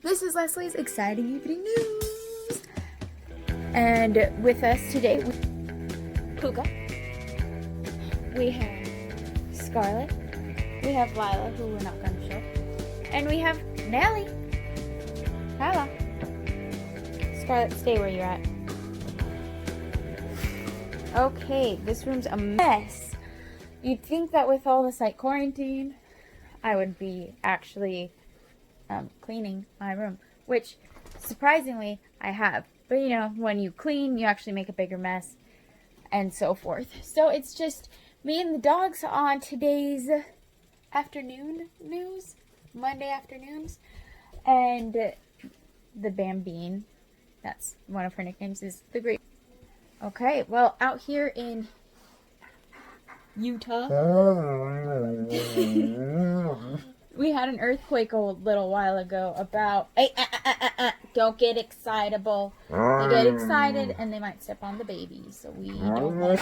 This is Leslie's exciting evening news. And with us today, Puka, we have Scarlett, we have Lila, who we're not going to show, and we have Nellie. Hello. Scarlett, stay where you're at. Okay, this room's a mess. You'd think that with all this like quarantine, I would be actually cleaning my room, which surprisingly I have. But you know, when you clean, you actually make a bigger mess and so forth. So it's just me and the dogs on today's afternoon news, Monday afternoons, and the Bambine, that's one of her nicknames, is the Great. Okay, well, out here in Utah, we had an earthquake a little while ago about, don't get excitable. They get excited and they might step on the baby, so we don't want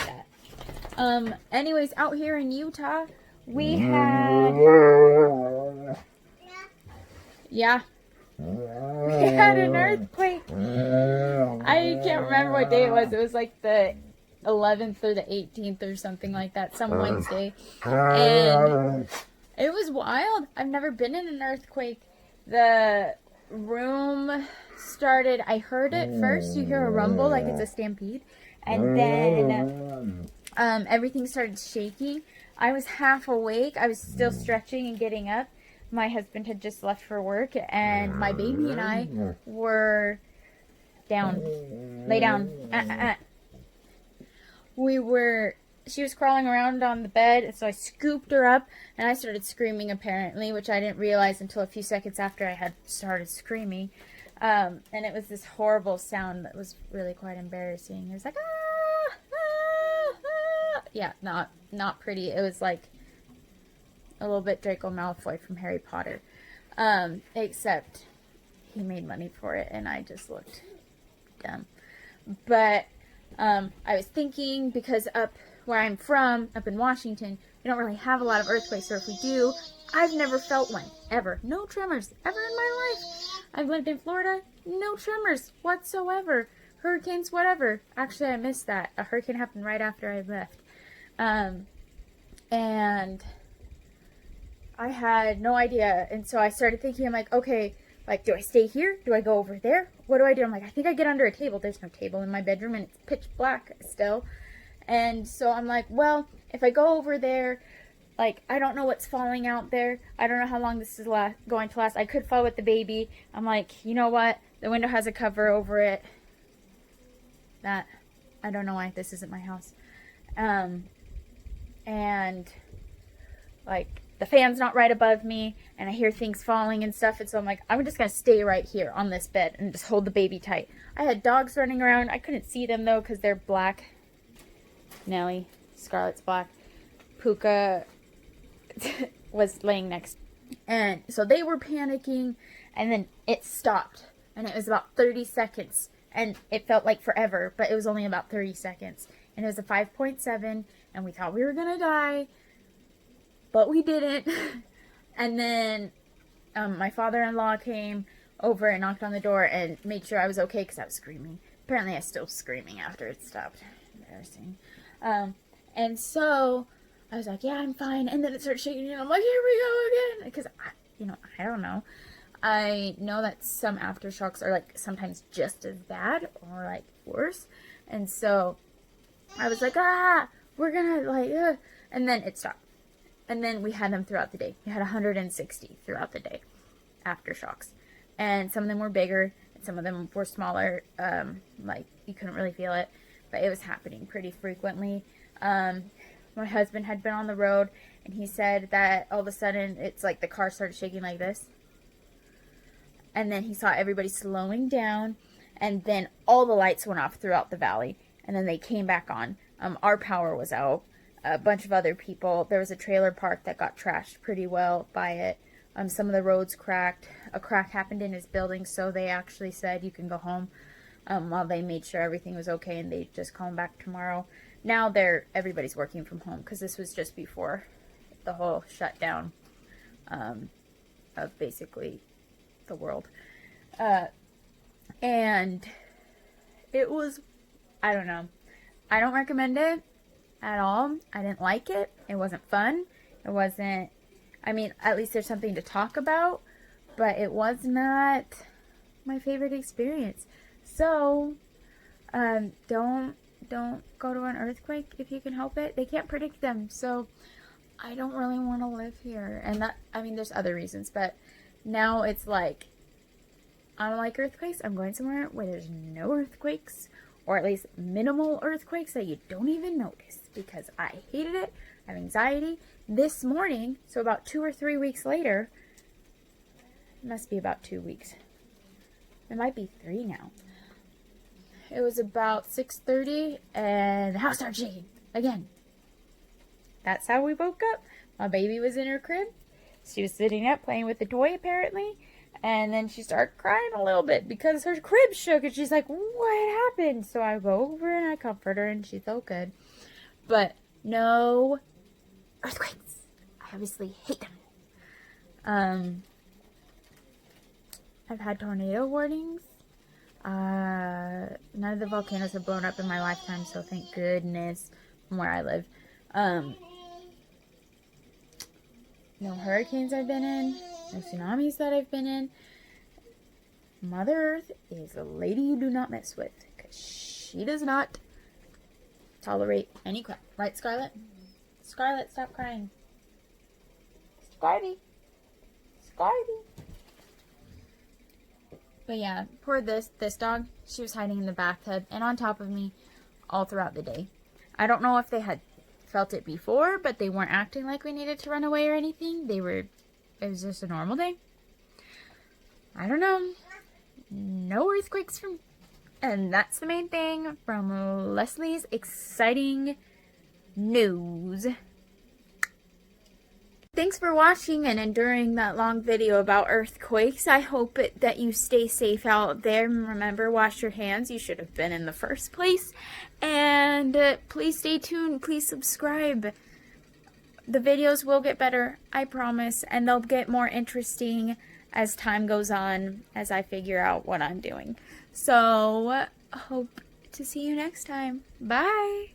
that. Anyways, out here in Utah, we had, we had an earthquake. I can't remember what day it was. It was like the 11th or the 18th or something like that, some Wednesday. And it was wild. I've never been in an earthquake. The room started, I heard it first. You hear a rumble like it's a stampede. And then everything started shaking. I was half awake. I was still stretching and getting up. My husband had just left for work, and my baby and I were down. Lay down. She was crawling around on the bed, and so I scooped her up, and I started screaming apparently, which I didn't realize until a few seconds after I had started screaming. And it was this horrible sound that was really quite embarrassing. It was like, ah, ah, ah. Yeah, not pretty. It was like a little bit Draco Malfoy from Harry Potter. Except he made money for it, and I just looked dumb. But I was thinking, because up where I'm from, up in Washington, we don't really have a lot of earthquakes, or if we do, I've never felt one, ever. No tremors, ever in my life. I've lived in Florida, no tremors whatsoever. Hurricanes, whatever. Actually, I missed that. A hurricane happened right after I left. And I had no idea, and so I started thinking, I'm like, okay, like, do I stay here? Do I go over there? What do I do? I'm like, I think I get under a table. There's no table in my bedroom, and it's pitch black still. And so I'm like, well, if I go over there, like, I don't know what's falling out there. I don't know how long this is going to last. I could fall with the baby. I'm like, you know what? The window has a cover over it. That, I don't know why this isn't my house. And, like, the fan's not right above me, and I hear things falling and stuff, and so I'm like, I'm just going to stay right here on this bed and just hold the baby tight. I had dogs running around. I couldn't see them, though, because they're black. Nellie, Scarlett's black. Puka was laying next. And so they were panicking, and then it stopped, and it was about 30 seconds, and it felt like forever, but it was only about 30 seconds, and it was a 5.7, and we thought we were going to die, but we didn't. And then my father-in-law came over and knocked on the door and made sure I was okay because I was screaming. Apparently I was still screaming after it stopped. Embarrassing. And so I was like, yeah, I'm fine. And then it started shaking and I'm like, here we go again. Because, I don't know. I know that some aftershocks are like sometimes just as bad or like worse. And so I was like, we're gonna like, and then it stopped. And then we had them throughout the day. We had 160 throughout the day, aftershocks. And some of them were bigger, and some of them were smaller. Like, you couldn't really feel it, but it was happening pretty frequently. My husband had been on the road, and he said that all of a sudden, it's like the car started shaking like this. And then he saw everybody slowing down, and then all the lights went off throughout the valley, and then they came back on. Our power was out. A bunch of other people. There was a trailer park that got trashed pretty well by it. Some of the roads cracked. A crack happened in his building, so they actually said you can go home while they made sure everything was okay, and they just call him back tomorrow. Now everybody's working from home because this was just before the whole shutdown of basically the world. And it was, I don't know. I don't recommend it at all. I didn't like it. It wasn't fun. It wasn't, I mean, at least there's something to talk about, but it was not my favorite experience. So, don't go to an earthquake if you can help it. They can't predict them, so I don't really want to live here. And that, I mean, there's other reasons, but now it's like, I don't like earthquakes. I'm going somewhere where there's no earthquakes, or at least minimal earthquakes that you don't even notice, because I hated it. I have anxiety. This morning, so about 2 or 3 weeks later, it must be about 2 weeks. It might be 3 now. It was about 6:30 and the house started shaking again. That's how we woke up. My baby was in her crib. She was sitting up playing with the toy apparently. And then she started crying a little bit because her crib shook. And she's like, what happened? So I go over and I comfort her and she felt good. But no earthquakes. I obviously hate them. I've had tornado warnings. None of the volcanoes have blown up in my lifetime, so thank goodness from where I live. No hurricanes I've been in. No tsunamis that I've been in. Mother Earth is a lady you do not mess with, because she does not tolerate any crap. Right, Scarlett? Scarlett, stop crying. Scarby. Scarby. But yeah, poor this dog. She was hiding in the bathtub and on top of me all throughout the day. I don't know if they had felt it before, but they weren't acting like we needed to run away or anything. It was just a normal day. I don't know. No earthquakes and that's the main thing from Leslie's exciting news. Thanks for watching and enduring that long video about earthquakes. I hope that you stay safe out there. Remember, wash your hands. You should have been in the first place. And please stay tuned. Please subscribe. The videos will get better, I promise. And they'll get more interesting as time goes on, as I figure out what I'm doing. So, hope to see you next time. Bye!